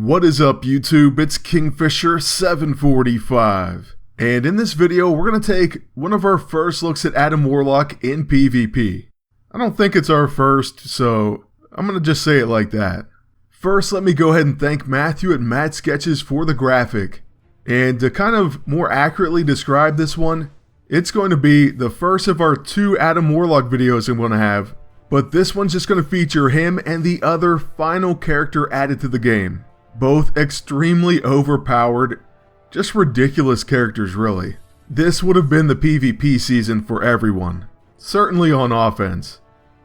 What is up YouTube, it's Kingfisher745, and in this video we're going to take one of our first looks at Adam Warlock in PvP. I don't think it's our first, so I'm going to just say it like that. First, let me go ahead and thank Matthew at Mad Sketches for the graphic. And to kind of more accurately describe this one, it's going to be the first of our 2 Adam Warlock videos I'm going to have, but this one's just going to feature him and the other final character added to the game. Both extremely overpowered, just ridiculous characters really. This would have been the PvP season for everyone. Certainly on offense.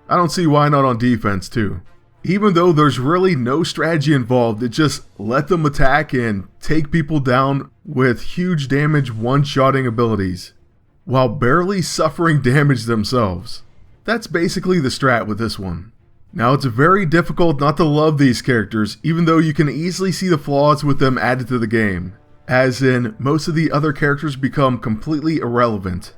I don't see why not on defense too. Even though there's really no strategy involved, it just let them attack and take people down with huge damage one-shotting abilities, while barely suffering damage themselves. That's basically the strat with this one. Now it's very difficult not to love these characters, even though you can easily see the flaws with them added to the game, as in most of the other characters become completely irrelevant.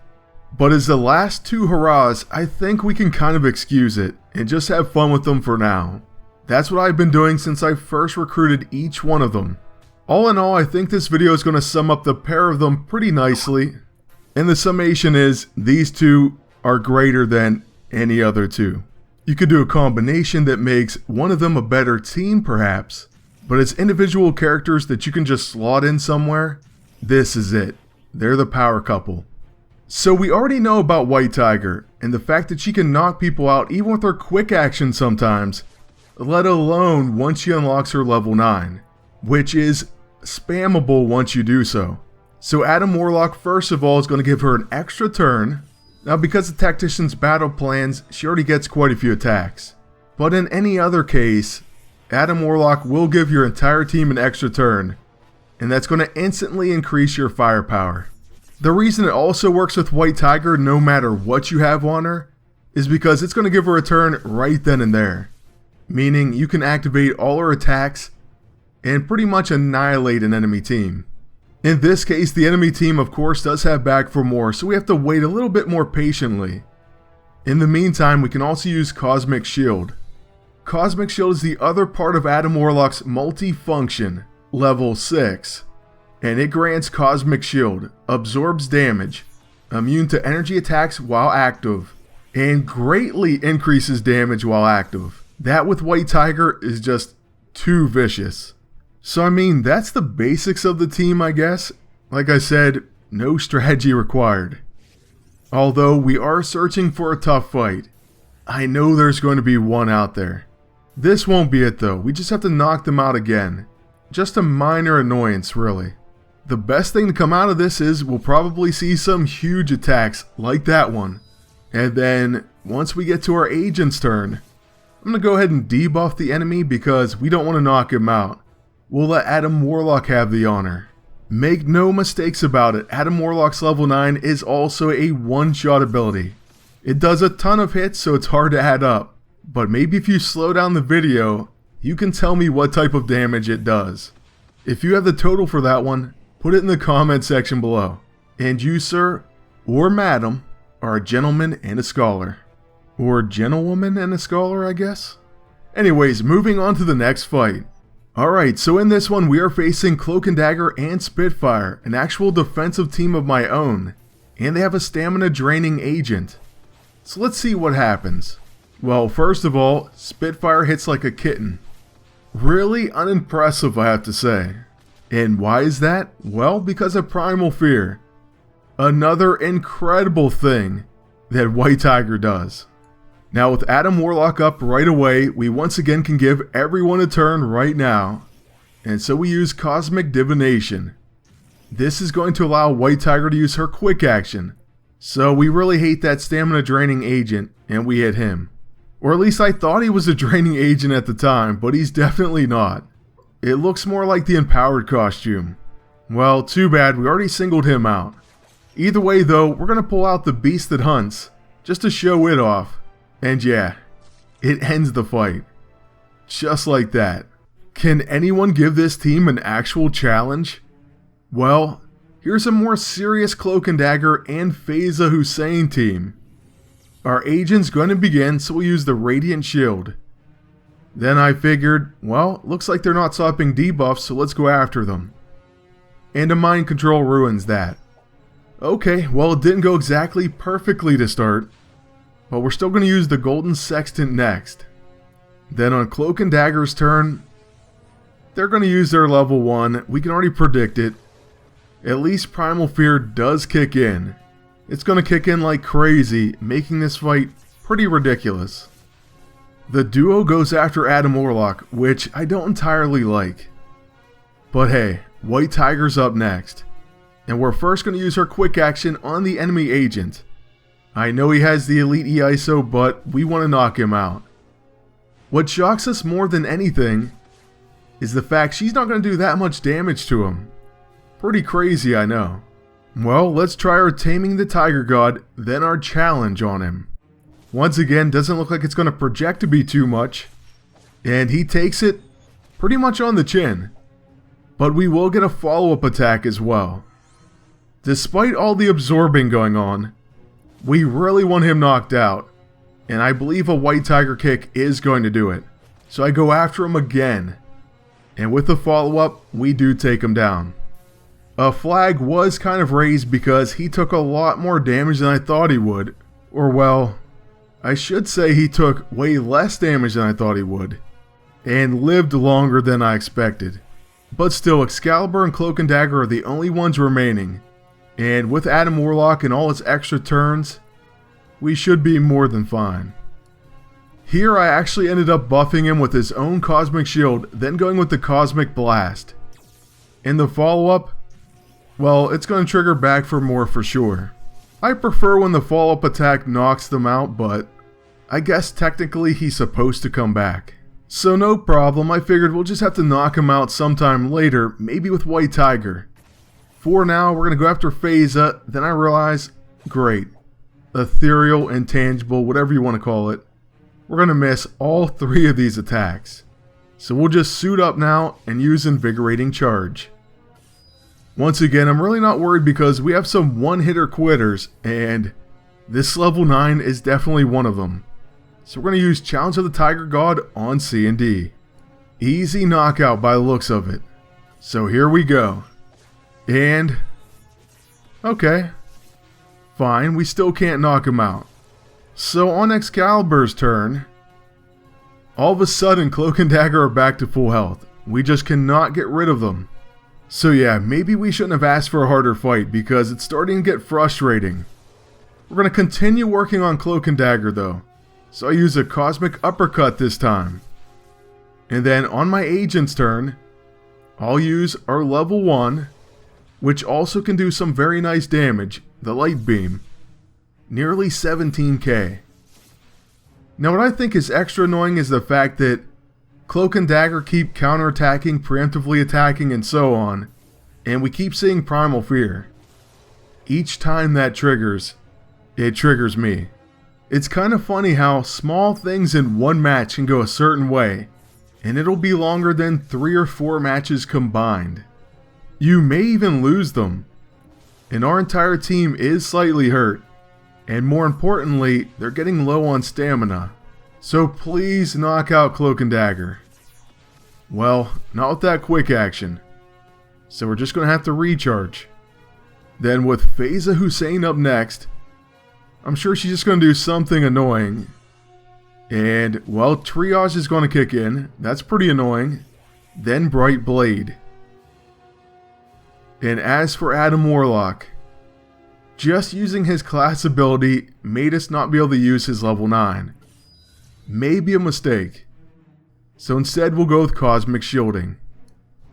But as the last 2 hurrahs, I think we can kind of excuse it, and just have fun with them for now. That's what I've been doing since I first recruited each one of them. All in all, I think this video is going to sum up the pair of them pretty nicely, and the summation is, these 2 are greater than any other 2. You could do a combination that makes one of them a better team perhaps, but as individual characters that you can just slot in somewhere, this is it. They're the power couple. So we already know about White Tiger, and the fact that she can knock people out even with her quick action sometimes, let alone once she unlocks her level 9, which is spammable once you do so. So Adam Warlock first of all is going to give her an extra turn. Now because of Tactician's battle plans, she already gets quite a few attacks. But in any other case, Adam Warlock will give your entire team an extra turn, and that's going to instantly increase your firepower. The reason it also works with White Tiger no matter what you have on her, is because it's going to give her a turn right then and there. Meaning you can activate all her attacks and pretty much annihilate an enemy team. In this case, the enemy team of course does have back for more, so we have to wait a little bit more patiently. In the meantime, we can also use Cosmic Shield. Cosmic Shield is the other part of Adam Warlock's multi-function, level 6. And it grants Cosmic Shield, absorbs damage, immune to energy attacks while active, and greatly increases damage while active. That with White Tiger is just too vicious. So I mean, that's the basics of the team, I guess. Like I said, no strategy required. Although we are searching for a tough fight. I know there's going to be one out there. This won't be it though, we just have to knock them out again. Just a minor annoyance really. The best thing to come out of this is we'll probably see some huge attacks like that one. And then once we get to our agent's turn, I'm going to go ahead and debuff the enemy because we don't want to knock him out. We'll let Adam Warlock have the honor. Make no mistakes about it, Adam Warlock's level 9 is also a one-shot ability. It does a ton of hits, so it's hard to add up. But maybe if you slow down the video, you can tell me what type of damage it does. If you have the total for that one, put it in the comment section below. And you, sir, or madam, are a gentleman and a scholar. Or gentlewoman and a scholar, I guess? Anyways, moving on to the next fight. Alright, so in this one we are facing Cloak and Dagger and Spitfire, an actual defensive team of my own, and they have a stamina draining agent. So let's see what happens. Well, first of all, Spitfire hits like a kitten. Really unimpressive, I have to say. And why is that? Well, because of Primal Fear. Another incredible thing that White Tiger does. Now with Adam Warlock up right away, we once again can give everyone a turn right now. And so we use Cosmic Divination. This is going to allow White Tiger to use her quick action. So we really hate that stamina draining agent, and we hit him. Or at least I thought he was a draining agent at the time, but he's definitely not. It looks more like the Empowered costume. Well, too bad, we already singled him out. Either way though, we're going to pull out the Beast That Hunts, just to show it off. And yeah, it ends the fight. Just like that. Can anyone give this team an actual challenge? Well, here's a more serious Cloak and Dagger and Faiza Hussein team. Our agent's going to begin, so we'll use the Radiant Shield. Then I figured, well, looks like they're not swapping debuffs, so let's go after them. And a mind control ruins that. Okay, well it didn't go exactly perfectly to start, but we're still going to use the golden sextant next. Then on Cloak and Dagger's turn, they're going to use their level 1, we can already predict it. At least Primal Fear does kick in. It's going to kick in like crazy, making this fight pretty ridiculous. The duo goes after Adam Warlock, which I don't entirely like. But hey, White Tiger's up next. And we're first going to use our quick action on the enemy agent. I know he has the elite EISO, but we want to knock him out. What shocks us more than anything is the fact she's not going to do that much damage to him. Pretty crazy, I know. Well, let's try our Taming the Tiger God, then our challenge on him. Once again, doesn't look like it's going to project to be too much. And he takes it pretty much on the chin. But we will get a follow-up attack as well. Despite all the absorbing going on, we really want him knocked out. And I believe a White Tiger kick is going to do it. So I go after him again. And with the follow-up, we do take him down. A flag was kind of raised because he took a lot more damage than I thought he would. Or well, I should say he took way less damage than I thought he would. And lived longer than I expected. But still, Excalibur and Cloak and Dagger are the only ones remaining. And with Adam Warlock and all his extra turns, we should be more than fine. Here I actually ended up buffing him with his own Cosmic Shield, then going with the Cosmic Blast. In the follow-up, well, it's going to trigger back for more for sure. I prefer when the follow-up attack knocks them out, but I guess technically he's supposed to come back. So no problem, I figured we'll just have to knock him out sometime later, maybe with White Tiger. For now, we're going to go after Phyla, then I realize, great. Ethereal, intangible, whatever you want to call it. We're going to miss all 3 of these attacks. So we'll just suit up now and use Invigorating Charge. Once again, I'm really not worried because we have some one-hitter quitters, and this level 9 is definitely one of them. So we're going to use Challenge of the Tiger God on C&D. Easy knockout by the looks of it. So here we go. And okay. Fine, we still can't knock him out. So on Excalibur's turn, all of a sudden Cloak and Dagger are back to full health. We just cannot get rid of them. So yeah, maybe we shouldn't have asked for a harder fight because it's starting to get frustrating. We're going to continue working on Cloak and Dagger though. So I use a Cosmic Uppercut this time. And then on my agent's turn, I'll use our level 1, which also can do some very nice damage, the Light Beam. Nearly 17k. Now what I think is extra annoying is the fact that Cloak and Dagger keep counterattacking, preemptively attacking, and so on, and we keep seeing Primal Fear. Each time that triggers, it triggers me. It's kind of funny how small things in one match can go a certain way, and it'll be longer than 3 or 4 matches combined. You may even lose them. And our entire team is slightly hurt, and more importantly, they're getting low on stamina. So please knock out Cloak and Dagger. Well, not with that quick action. So we're just going to have to recharge. Then with Faiza Hussein up next, I'm sure she's just going to do something annoying. And, well, Triage is going to kick in. That's pretty annoying. Then Bright Blade. And as for Adam Warlock, just using his class ability made us not be able to use his level 9. Maybe a mistake. So instead we'll go with Cosmic Shielding.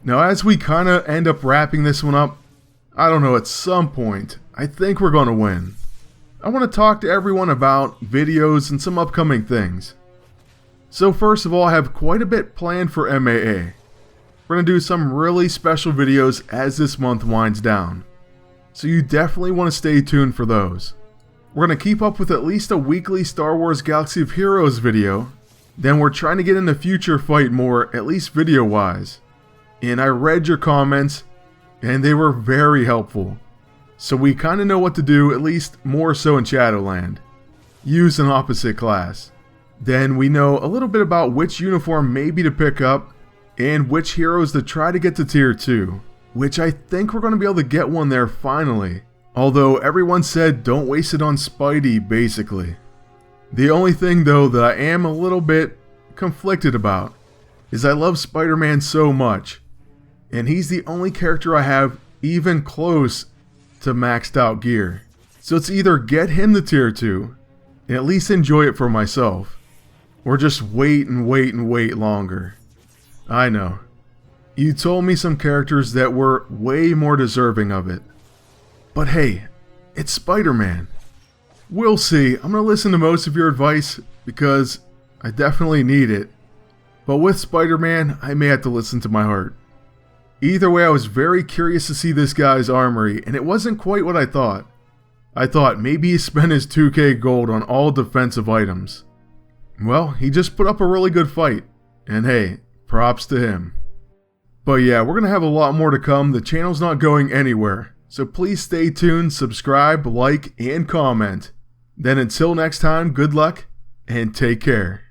Now as we kinda end up wrapping this one up, I don't know, at some point, I think we're gonna win. I want to talk to everyone about videos and some upcoming things. So first of all, I have quite a bit planned for MAA. We're going to do some really special videos as this month winds down. So you definitely want to stay tuned for those. We're going to keep up with at least a weekly Star Wars Galaxy of Heroes video. Then we're trying to get into Future Fight more, at least video wise. And I read your comments, and they were very helpful. So we kind of know what to do, at least more so in Shadowland. Use an opposite class. Then we know a little bit about which uniform maybe to pick up and which heroes to try to get to tier 2, which I think we're going to be able to get one there finally. Although everyone said don't waste it on Spidey basically. The only thing though that I am a little bit conflicted about is I love Spider-Man so much, and he's the only character I have even close to maxed out gear. So it's either get him to tier 2 and at least enjoy it for myself, or just wait and wait and wait longer. I know. You told me some characters that were way more deserving of it. But hey, it's Spider-Man. We'll see. I'm going to listen to most of your advice because I definitely need it. But with Spider-Man, I may have to listen to my heart. Either way, I was very curious to see this guy's armory, and it wasn't quite what I thought. I thought maybe he spent his 2k gold on all defensive items. Well, he just put up a really good fight, and hey, props to him. But yeah, we're going to have a lot more to come. The channel's not going anywhere, so please stay tuned, subscribe, like, and comment. Then until next time, good luck, and take care.